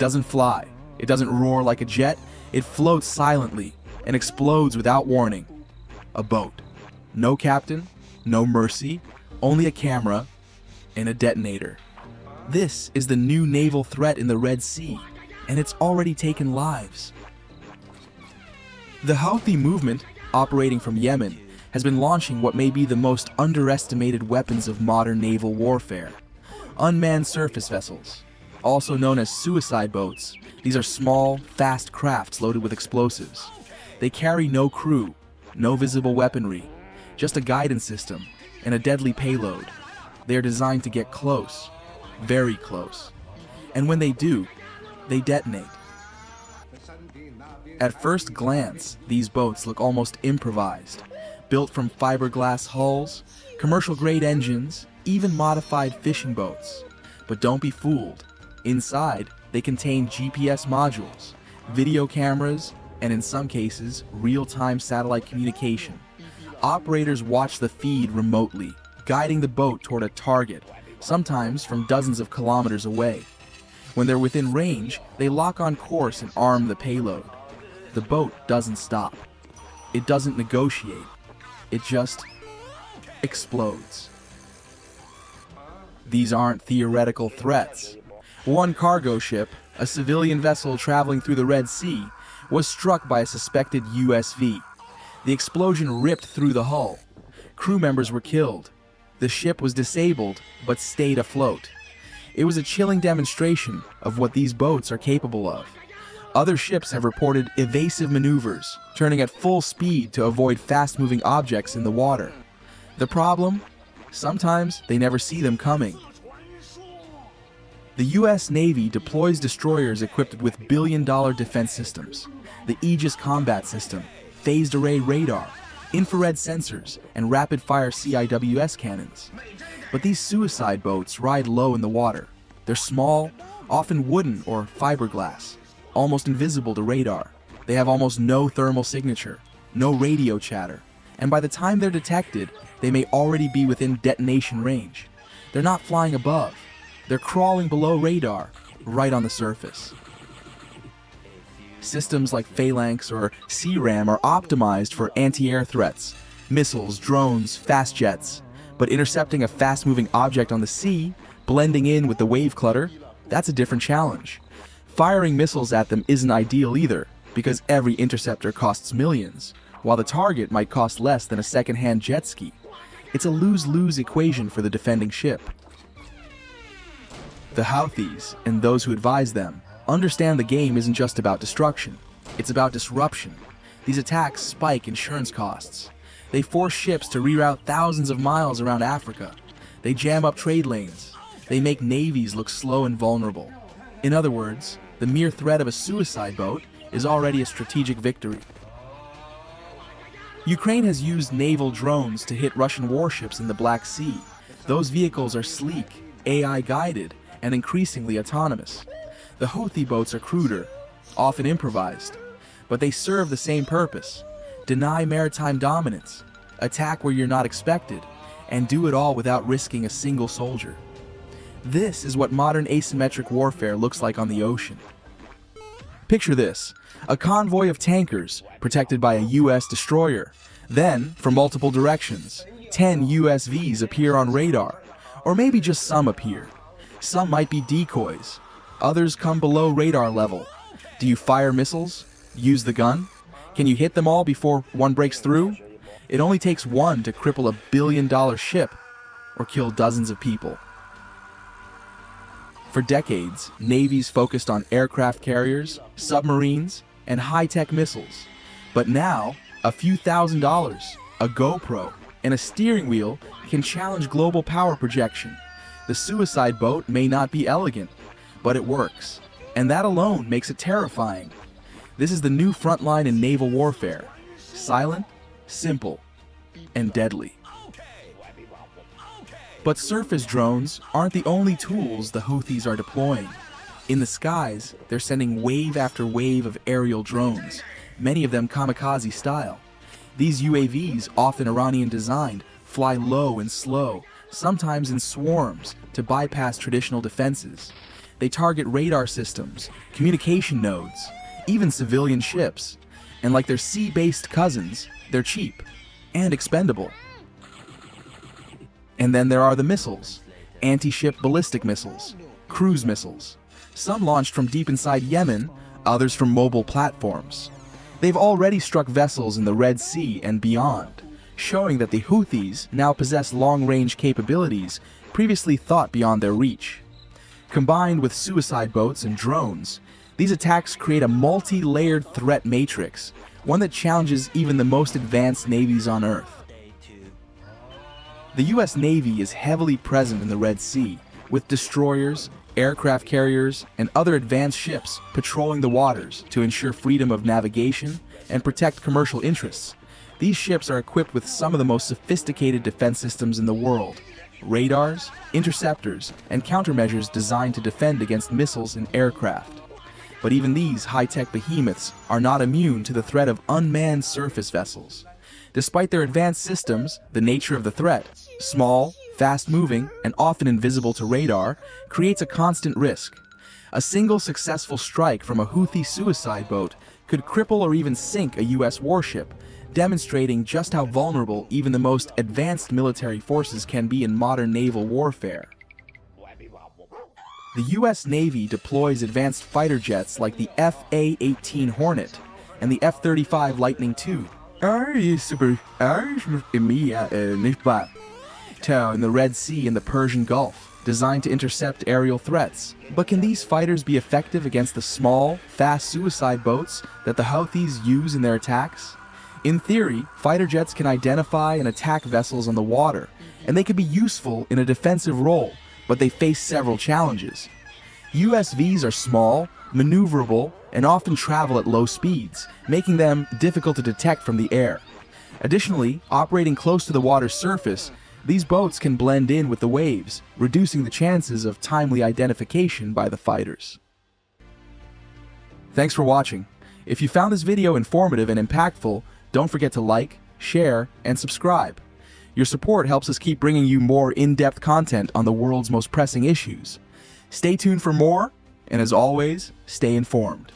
doesn't fly, it doesn't roar like a jet, it floats silently and explodes without warning. A boat. No captain, no mercy, only a camera and a detonator. This is the new naval threat in the Red Sea, and it's already taken lives. The Houthi movement, operating from Yemen, has been launching what may be the most underestimated weapons of modern naval warfare. Unmanned surface vessels, also known as suicide boats. These are small, fast crafts loaded with explosives. They carry no crew, no visible weaponry, just a guidance system and a deadly payload. They are designed to get close, very close. And when they do, they detonate. At first glance, these boats look almost improvised, built from fiberglass hulls, commercial-grade engines, even modified fishing boats. But don't be fooled. Inside, they contain GPS modules, video cameras, and in some cases, real-time satellite communication. Operators watch the feed remotely, guiding the boat toward a target, sometimes from dozens of kilometers away. When they're within range, they lock on course and arm the payload. The boat doesn't stop. It doesn't negotiate. It just explodes. These aren't theoretical threats. One cargo ship, a civilian vessel traveling through the Red Sea, was struck by a suspected USV. The explosion ripped through the hull. Crew members were killed. The ship was disabled, but stayed afloat. It was a chilling demonstration of what these boats are capable of. Other ships have reported evasive maneuvers, turning at full speed to avoid fast-moving objects in the water. The problem? Sometimes they never see them coming. The U.S. Navy deploys destroyers equipped with billion-dollar defense systems. The Aegis combat system, phased array radar, infrared sensors, and rapid-fire CIWS cannons. But these suicide boats ride low in the water. They're small, often wooden or fiberglass, almost invisible to radar. They have almost no thermal signature, no radio chatter, and by the time they're detected, they may already be within detonation range. They're not flying above. They're crawling below radar, right on the surface. Systems like Phalanx or CRAM are optimized for anti-air threats, missiles, drones, fast jets. But intercepting a fast-moving object on the sea, blending in with the wave clutter, that's a different challenge. Firing missiles at them isn't ideal either, because every interceptor costs millions, while the target might cost less than a second-hand jet ski. It's a lose-lose equation for the defending ship. The Houthis, and those who advise them, understand the game isn't just about destruction. It's about disruption. These attacks spike insurance costs. They force ships to reroute thousands of miles around Africa. They jam up trade lanes. They make navies look slow and vulnerable. In other words, the mere threat of a suicide boat is already a strategic victory. Ukraine has used naval drones to hit Russian warships in the Black Sea. Those vehicles are sleek, AI-guided, and increasingly autonomous. The Houthi boats are cruder, often improvised, but they serve the same purpose: deny maritime dominance, attack where you're not expected, and do it all without risking a single soldier. This is what modern asymmetric warfare looks like on the ocean. Picture this: a convoy of tankers protected by a U.S. destroyer. Then, from multiple directions, 10 USVs appear on radar, or maybe just some appear. Some might be decoys. Others come below radar level. Do you fire missiles? Use the gun? Can you hit them all before one breaks through? It only takes one to cripple a billion-dollar ship or kill dozens of people. For decades, navies focused on aircraft carriers, submarines, and high-tech missiles. But now, a few $1,000s, a GoPro, and a steering wheel can challenge global power projection. The suicide boat may not be elegant, but it works, and that alone makes it terrifying. This is the new front line in naval warfare: silent, simple, and deadly. But surface drones aren't the only tools the Houthis are deploying. In the skies, they're sending wave after wave of aerial drones, many of them kamikaze style. These UAVs, often Iranian designed, fly low and slow, sometimes in swarms, to bypass traditional defenses. They target radar systems, communication nodes, even civilian ships. And like their sea-based cousins, they're cheap and expendable. And then there are the missiles. Anti-ship ballistic missiles, cruise missiles. Some launched from deep inside Yemen, others from mobile platforms. They've already struck vessels in the Red Sea and beyond, showing that the Houthis now possess long-range capabilities previously thought beyond their reach. Combined with suicide boats and drones, these attacks create a multi-layered threat matrix, one that challenges even the most advanced navies on Earth. The US Navy is heavily present in the Red Sea, with destroyers, aircraft carriers, and other advanced ships patrolling the waters to ensure freedom of navigation and protect commercial interests. These ships are equipped with some of the most sophisticated defense systems in the world: radars, interceptors, and countermeasures designed to defend against missiles and aircraft. But even these high-tech behemoths are not immune to the threat of unmanned surface vessels. Despite their advanced systems, the nature of the threat, small, fast-moving, and often invisible to radar, creates a constant risk. A single successful strike from a Houthi suicide boat could cripple or even sink a US warship, demonstrating just how vulnerable even the most advanced military forces can be in modern naval warfare. The US Navy deploys advanced fighter jets like the FA-18 Hornet and the F-35 Lightning II in the Red Sea and the Persian Gulf, designed to intercept aerial threats. But can these fighters be effective against the small, fast suicide boats that the Houthis use in their attacks? In theory, fighter jets can identify and attack vessels on the water, and they could be useful in a defensive role, but they face several challenges. USVs are small, maneuverable, and often travel at low speeds, making them difficult to detect from the air. Additionally, operating close to the water's surface, these boats can blend in with the waves, reducing the chances of timely identification by the fighters. Thanks for watching. If you found this video informative and impactful, don't forget to like, share, and subscribe. Your support helps us keep bringing you more in-depth content on the world's most pressing issues. Stay tuned for more, and as always, stay informed.